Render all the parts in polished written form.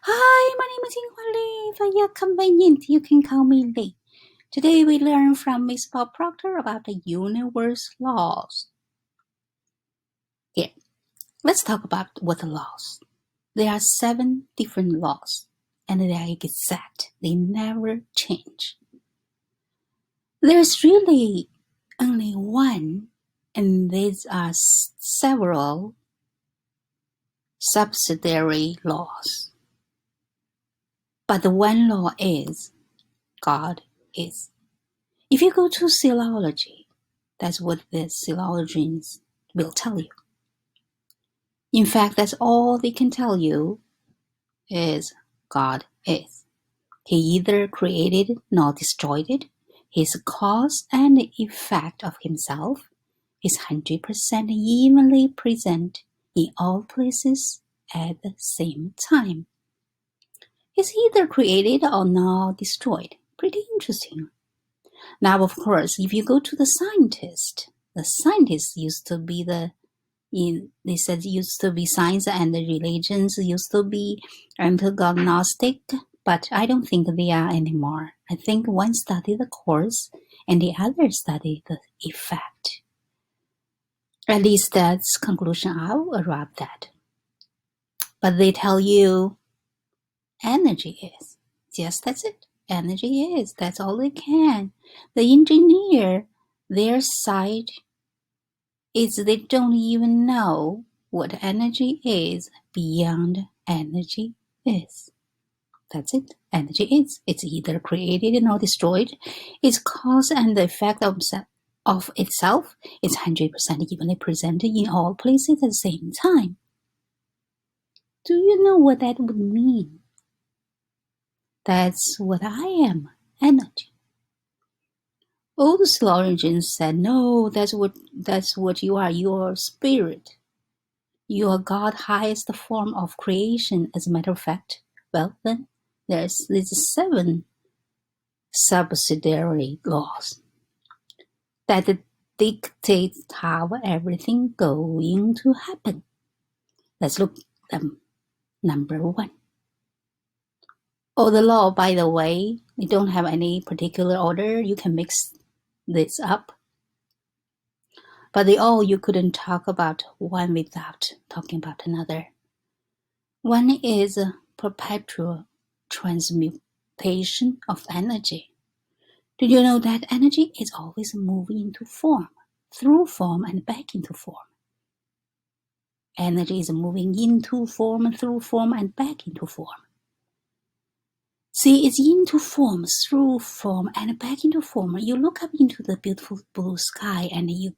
Hi, my name is Winfrey. For your convenience, you can call me Lee. Today we learn from Miss Bob Proctor about the universe laws. Here, let's talk about what the laws. There are 7 different laws, and they are exact. They never change. There's really only one, and these are several subsidiary laws. But the one law is God is. If you go to philology, that's what the philologians will tell you. In fact, that's all they can tell you is God is. He either created nor destroyed it. His cause and effect of himself is 100% evenly present in all places at the same time. He's either created or not destroyed. Pretty interesting. Now, of course, if you go to the scientist used to be they said used to be science and the religions used to be antagonistic, but I don't think they are anymore. I think one studied the cause and the other studied the effect. At least that's conclusion I'll arrive at. But they tell you energy is. Yes, that's it. Energy is. That's all they can. The engineer, their side is they don't even know what energy is beyond energy is. That's it. Energy is. It's either created or destroyed. Its cause and the effect of itself is 100% evenly presented in all places at the same time. Do you know what that would mean? That's what I am, energy. All the theologians said, no, that's what you are. You are spirit. You are God's highest form of creation, as a matter of fact. Well, then, there's these 7 subsidiary laws that dictate how everything going to happen. Let's look at them. Number 1. Oh, the law, by the way, they don't have any particular order. You can mix this up. But you couldn't talk about one without talking about another. One is perpetual transmutation of energy. Did you know that energy is always moving into form, through form and back into form? Energy is moving into form, through form, and back into form. See, it's into form, through form, and back into form. You look up into the beautiful blue sky and you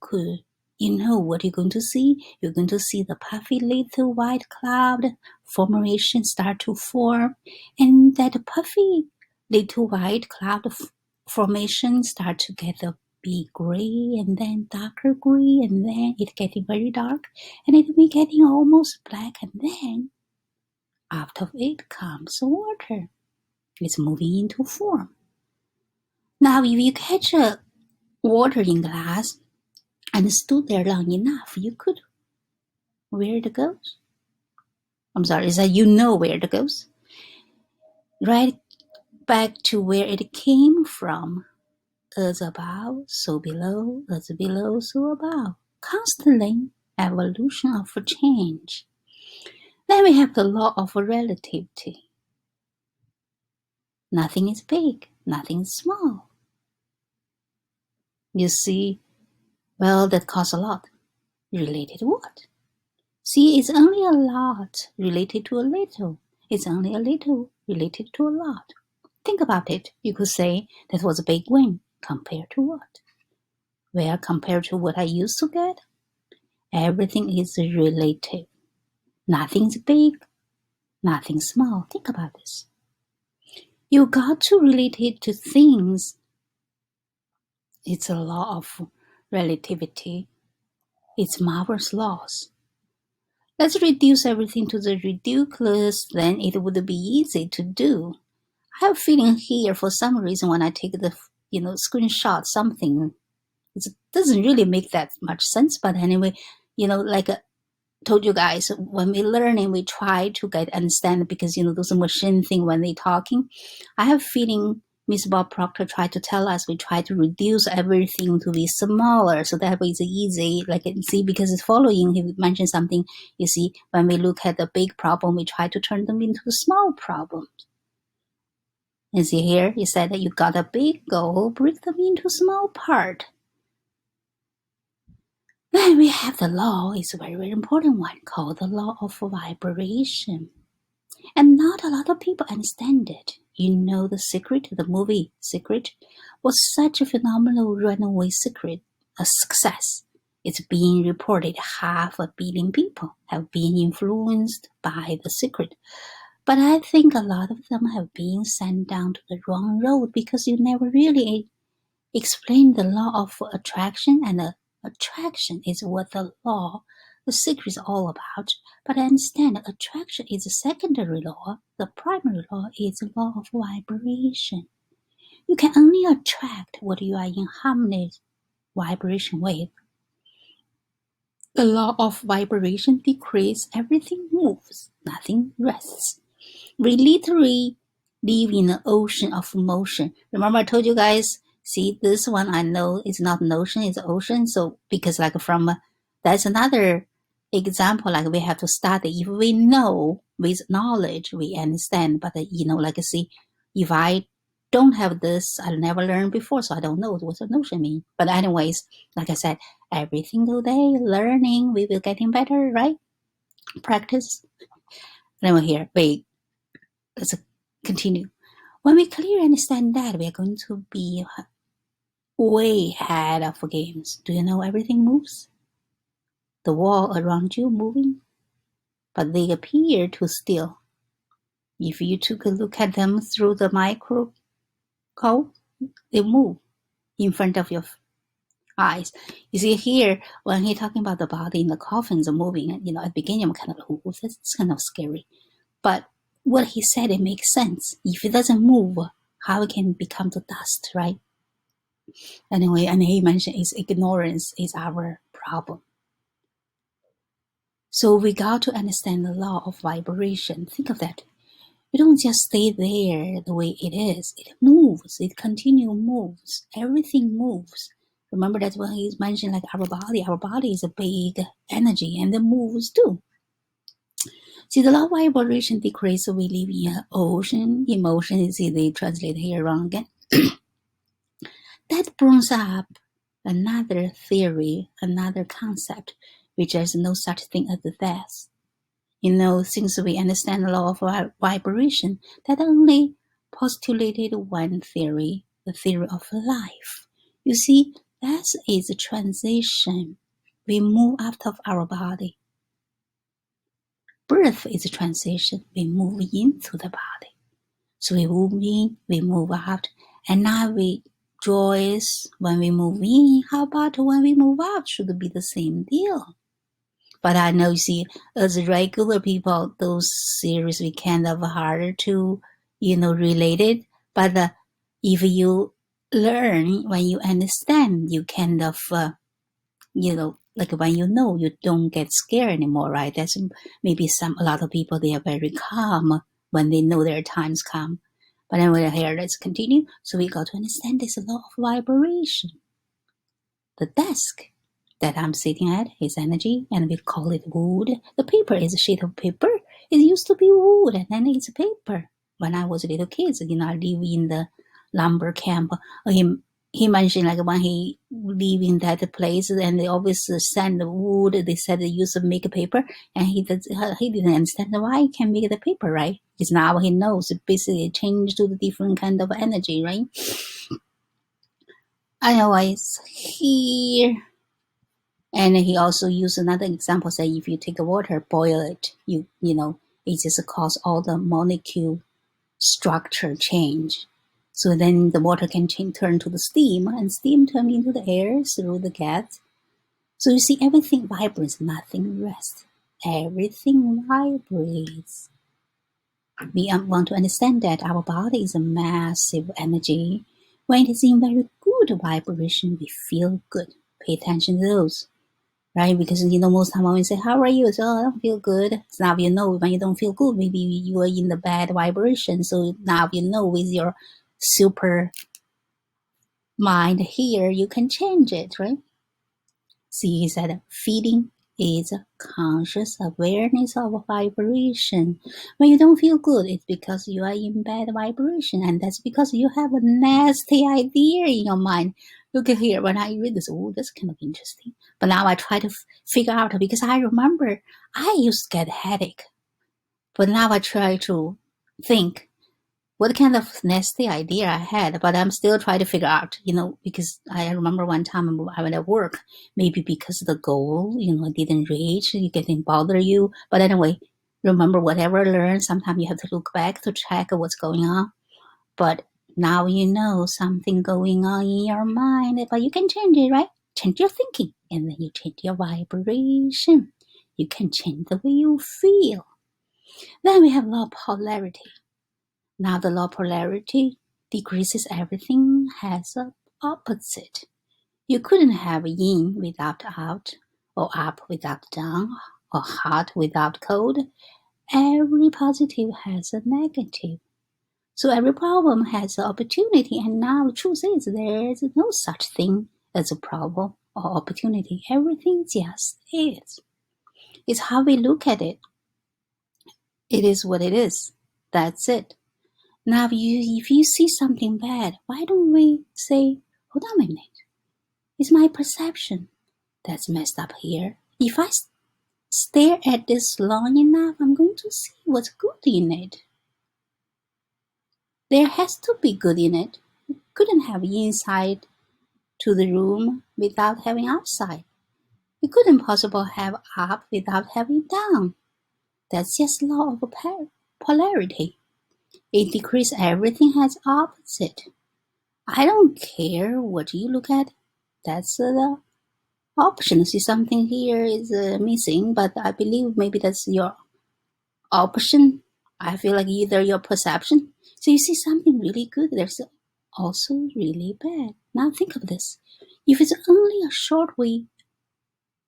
know what you're going to see? You're going to see the puffy little white cloud formation start to form, and that puffy little white cloud formation start to get a big gray, and then darker gray, and then it getting very dark, and it will be getting almost black, and then after it comes water. It's moving into form. Now, if you catch a water in glass and stood there long enough, you could where it goes. I'm sorry, is that you know where it goes? Right back to where it came from. As above, so below, as below, so above. Constantly evolution of change. Then we have the law of relativity. Nothing is big, nothing is small. You see, well, that costs a lot. Related to what? See, it's only a lot related to a little. It's only a little related to a lot. Think about it. You could say that was a big win. Compared to what? Well, compared to what I used to get, everything is relative. Nothing's big, nothing's small. Think about this. You got to relate it to things. It's a law of relativity. It's Marvel's laws. Let's reduce everything to the ridiculous, then it would be easy to do. I have a feeling here for some reason when I take the screenshot something, it doesn't really make that much sense, but anyway, like told you guys, when we learning, we try to get understand, because those machine thing when they talking. I have feeling Miss Bob Proctor tried to tell us we try to reduce everything to be smaller, so that way it's easy. Like, see, because it's following, he mentioned something. You see, when we look at the big problem, we try to turn them into small problems. And see here, you said that you got a big goal, break them into small part. Then we have the law, it's a very, very important one, called the law of vibration. And not a lot of people understand it. The Secret, the movie Secret, was such a phenomenal runaway secret, a success. It's being reported 500 million people have been influenced by The Secret. But I think a lot of them have been sent down to the wrong road, because you never really explain the law of attraction, and attraction is what the secret is all about. But I understand attraction is a secondary law. The primary law is the law of vibration. You can only attract what you are in harmony vibration with. The law of vibration decreases, everything moves, nothing rests. We literally live in an ocean of motion. Remember I told you guys, see, this one I know is not an ocean, it's an ocean. So because that's another example, like we have to study. If we know with knowledge, we understand. But see, if I don't have this, I never learned before, so I don't know what an ocean means. But anyways, like I said, every single day learning, we will getting better, right? Practice. Then here, let's continue. When we clearly understand that, we are going to be way ahead of games. Do you know everything moves? The wall around you moving, but they appear to still. If you took a look at them through the microscope, they move in front of your eyes. You see here, when he's talking about the body in the coffins moving, at the beginning I'm kind of like, oh, that's kind of scary. But what he said, it makes sense. If it doesn't move, how it can become the dust, right? Anyway, and he mentioned is ignorance is our problem. So we got to understand the law of vibration. Think of that. You don't just stay there the way it is. It moves. It continually moves. Everything moves. Remember that when he's mentioned like our body is a big energy and it moves too. See, the law of vibration decreases, we live in an ocean. Emotion, see, they translate here wrong again. That brings up another theory, another concept, which is no such thing as death. Since we understand the law of vibration, that only postulated one theory, the theory of life. You see, death is a transition. We move out of our body. Birth is a transition. We move into the body. So we move in, we move out, and now we rejoice when we move in. How about when we move out? Should be the same deal. But I know, you see, as regular people, those series we kind of harder to, relate it. But if you learn, when you understand, you kind of, like when you don't get scared anymore, right? That's maybe a lot of people, they are very calm when they know their times come. But anyway, here, let's continue. So we got to understand this law of vibration. The desk that I'm sitting at is energy, and we call it wood. The paper is a sheet of paper. It used to be wood, and then it's paper. When I was a little kid, I live in the lumber camp. He mentioned like when he live in that place, and they always send the wood. They said they used to make paper, and he didn't understand why he can make the paper, right? Because now he knows it basically changed to the different kind of energy, right? Anyways, here. And he also used another example, say if you take the water, boil it, it just cause all the molecule structure change. So then the water can turn to the steam, and steam turn into the air through the gas. So you see, everything vibrates, nothing rests. Everything vibrates. We want to understand that our body is a massive energy. When it is in very good vibration, we feel good. Pay attention to those. right? Because, most time when we say, how are you? So, I don't feel good. So now when you don't feel good, maybe you are in the bad vibration. So now with your super mind here, you can change it, right? See, he said, feeling is conscious awareness of vibration. When you don't feel good, it's because you are in bad vibration, and that's because you have a nasty idea in your mind. Look at here, when I read this, that's kind of interesting. But now I try to figure out, because I remember I used to get a headache. But now I try to think, what kind of nasty idea I had, but I'm still trying to figure out, because I remember one time I went at work, maybe because the goal, didn't reach, it didn't bother you. But anyway, remember whatever I learned, sometimes you have to look back to check what's going on. But now something going on in your mind, but you can change it, right? Change your thinking, and then you change your vibration. You can change the way you feel. Then we have law of polarity. Now the law of polarity decreases everything has an opposite. You couldn't have yin without out, or up without down, or hot without cold. Every positive has a negative. So every problem has an opportunity, and now the truth is there is no such thing as a problem or opportunity. Everything just is. It's how we look at it. It is what it is. That's it. Now, if you see something bad, why don't we say, hold on a minute, it's my perception that's messed up here. If I stare at this long enough, I'm going to see what's good in it. There has to be good in it. You couldn't have inside to the room without having outside. You couldn't possibly have up without having down. That's just law of polarity. It decrees everything has opposite. I don't care what you look at. That's the option. See, something here is missing, but I believe maybe that's your option. I feel like either your perception. So you see something really good, there's also really bad. Now think of this. If it's only a short way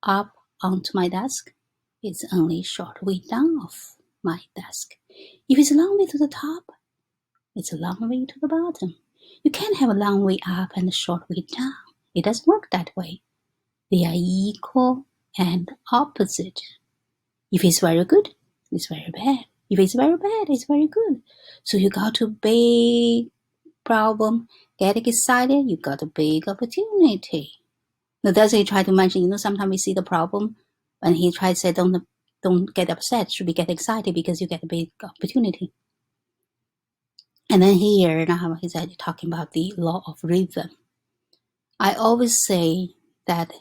up onto my desk, it's only a short way down off my desk. If it's a long way to the top, it's a long way to the bottom. You can't have a long way up and a short way down. It doesn't work that way. They are equal and opposite. If it's very good, it's very bad. If it's very bad, it's very good. So you got a big problem, get excited, you got a big opportunity. Now that's what he tried to mention. Sometimes we see the problem, and he tried to say, don't get upset, should we get excited because you get a big opportunity. And then here, now he's talking about the law of rhythm. I always say that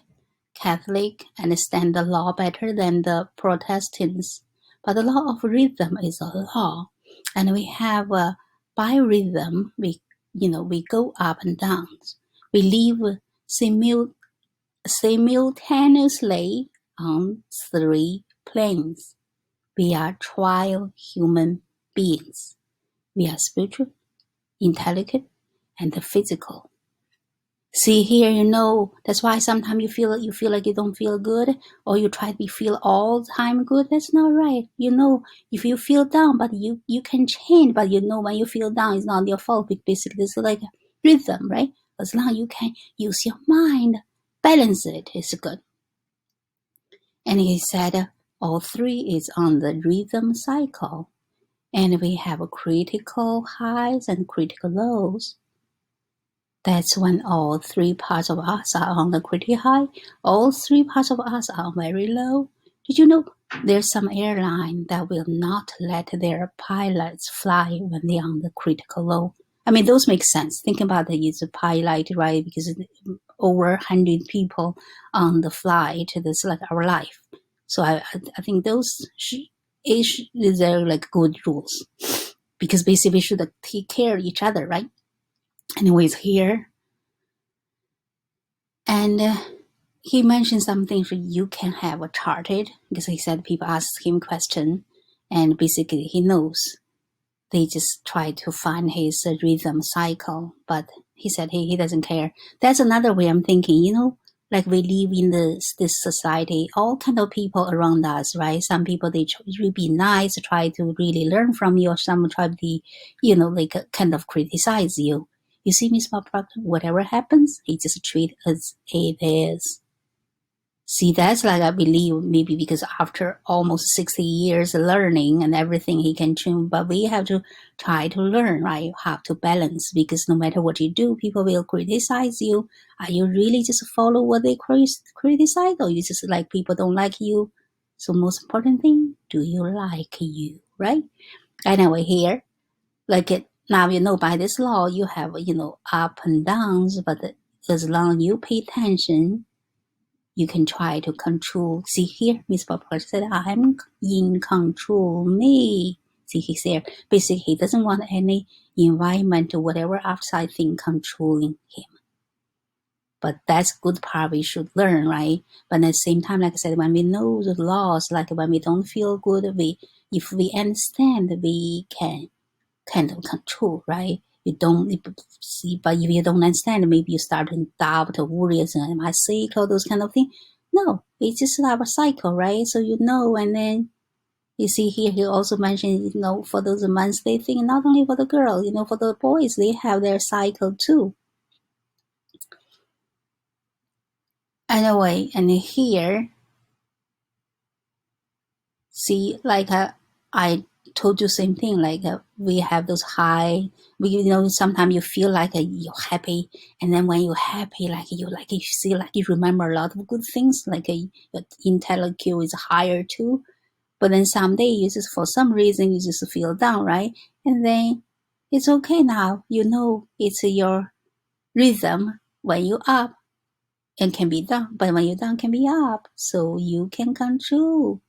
Catholic understand the law better than the Protestants, but the law of rhythm is a law, and we have a birhythm. We go up and down. We live simultaneously on 3 planes. We are trial human beings. We are spiritual, intelligent, and physical. See here, that's why sometimes you feel like you don't feel good, or you try to feel all the time good. That's not right. If you feel down, but you can change, but when you feel down, it's not your fault. Basically, it's like a rhythm, right? As long as you can use your mind, balance it, it's good. And he said all 3 is on the rhythm cycle. And we have critical highs and critical lows. That's when all 3 parts of us are on the critical high, all 3 parts of us are very low. Did you know there's some airline that will not let their pilots fly when they're on the critical low? I mean, those make sense. Think about it, it's a pilot, right? Because over 100 people on the flight, that's like our life. So I think those are like good rules, because basically we should take care of each other, right? Anyways, here, and he mentioned something you can have a charted, because he said people ask him question, and basically he knows. They just try to find his rhythm cycle, but he said he doesn't care. That's another way I'm thinking, like we live in this society, all kind of people around us, right? Some people, they really be nice, try to really learn from you, or some try to be, like kind of criticize you. You see, Miss Proctor, whatever happens, he just treat as it is. See, that's like, I believe, maybe because after almost 60 years learning and everything he can change, but we have to try to learn, right? How to balance, because no matter what you do, people will criticize you. Are you really just follow what they criticize, or you just like people don't like you? So most important thing, do you like you, right? Anyway, here, like it, now by this law, you have, up and downs, but as long as you pay attention, you can try to control. See here, Miss Proctor said, I'm in control, me. See, he's there. Basically, he doesn't want any environment or whatever outside thing controlling him. But that's good part we should learn, right? But at the same time, like I said, when we know the laws, like when we don't feel good, if we understand, we can kind of control, right? You don't see, but if you don't understand, maybe you start to doubt or worry, am I sick, or those kind of things. No, it's just our cycle, right? So and then you see here, he also mentioned, for those monthly thing, not only for the girl, for the boys, they have their cycle too. Anyway, and here, see, like I told you same thing, like we have those high, sometimes you feel like you're happy, and then when you're happy, you see, like you remember a lot of good things, like your intellect is higher too. But then someday you just, for some reason, you just feel down, right? And then it's okay now, it's your rhythm. When you up, it can be down, but when you're down, can be up, so you can control.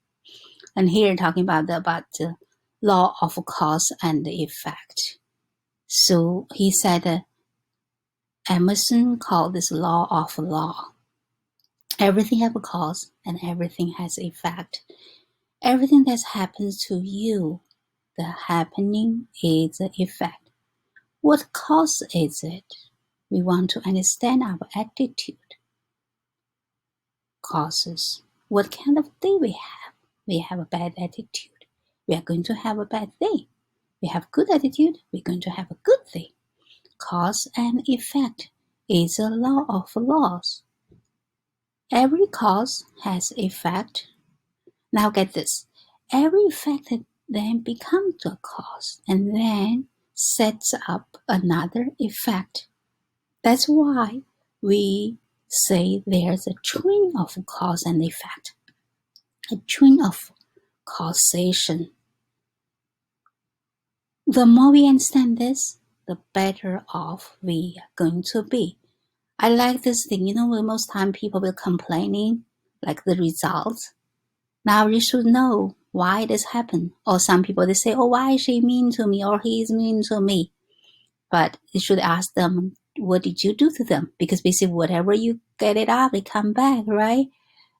And here talking about the law of cause and effect. So he said, Emerson called this law of law. Everything has a cause and everything has effect. Everything that happens to you, the happening is the effect. What cause is it? We want to understand our attitude. Causes. What kind of day we have? We have a bad attitude. We are going to have a bad day. We have good attitude, we're going to have a good day. Cause and effect is a law of laws. Every cause has effect. Now get this. Every effect then becomes a cause and then sets up another effect. That's why we say there's a chain of cause and effect. A chain of causation. The more we understand this, the better off we are going to be. I like this thing, most time people will complaining, like the results. Now you should know why this happened. Or some people, they say, why is she mean to me, or he is mean to me. But you should ask them, what did you do to them? Because basically whatever you get it out, it come back, right?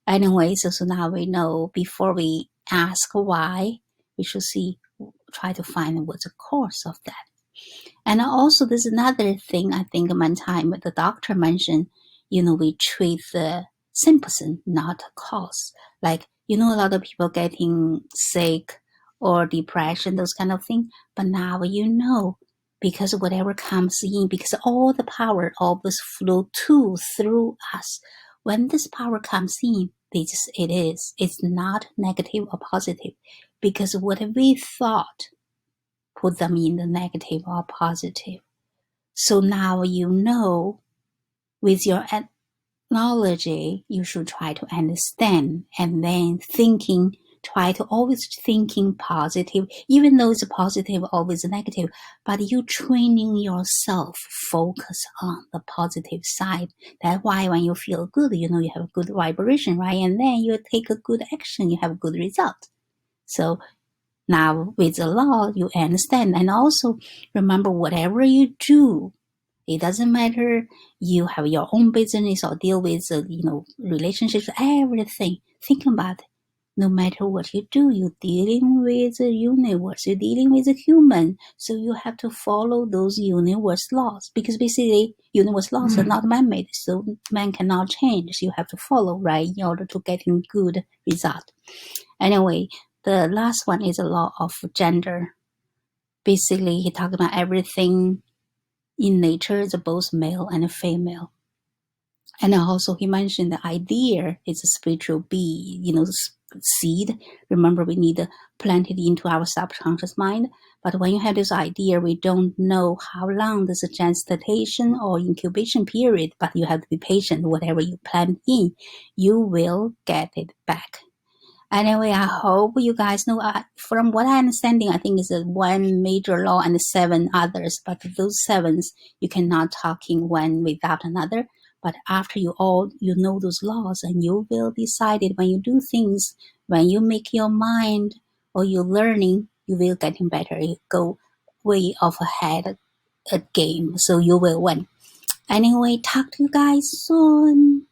Anyway, so now we know, before we ask why, we should try to find what's the cause of that. And also there's another thing, I think one time the doctor mentioned, we treat the symptom, not cause. Like, a lot of people getting sick or depression, those kind of things. But now because whatever comes in, because all the power always flow through us. When this power comes in, it's not negative or positive. Because what we thought put them in the negative or positive. So now with your analogy, you should try to understand, and then try to always thinking positive, even though it's positive, always negative, but you training yourself focus on the positive side. That's why when you feel good, you have a good vibration, right? And then you take a good action, you have a good result. So now with the law, you understand. And also remember, whatever you do, it doesn't matter you have your own business or deal with relationships, everything. Think about it. no matter what you do, you're dealing with the universe, you're dealing with a human, so you have to follow those universe laws, because basically universe laws are not man-made, so man cannot change. You have to follow, right, in order to get a good result. Anyway, the last one is a law of gender. Basically, he talked about everything in nature is both male and female. And also he mentioned the idea is a spiritual bee, seed. Remember, we need to plant it into our subconscious mind. But when you have this idea, we don't know how long there's a gestation or incubation period, but you have to be patient. Whatever you plant in, you will get it back. Anyway, I hope you guys know, from what I understanding, I think it's one major law and 7 others, but those 7s, you cannot talk in one without another. But after you know those laws, and you will decide it when you do things, when you make your mind or you're learning, you will getting better. You go way off ahead a game, so you will win. Anyway, talk to you guys soon.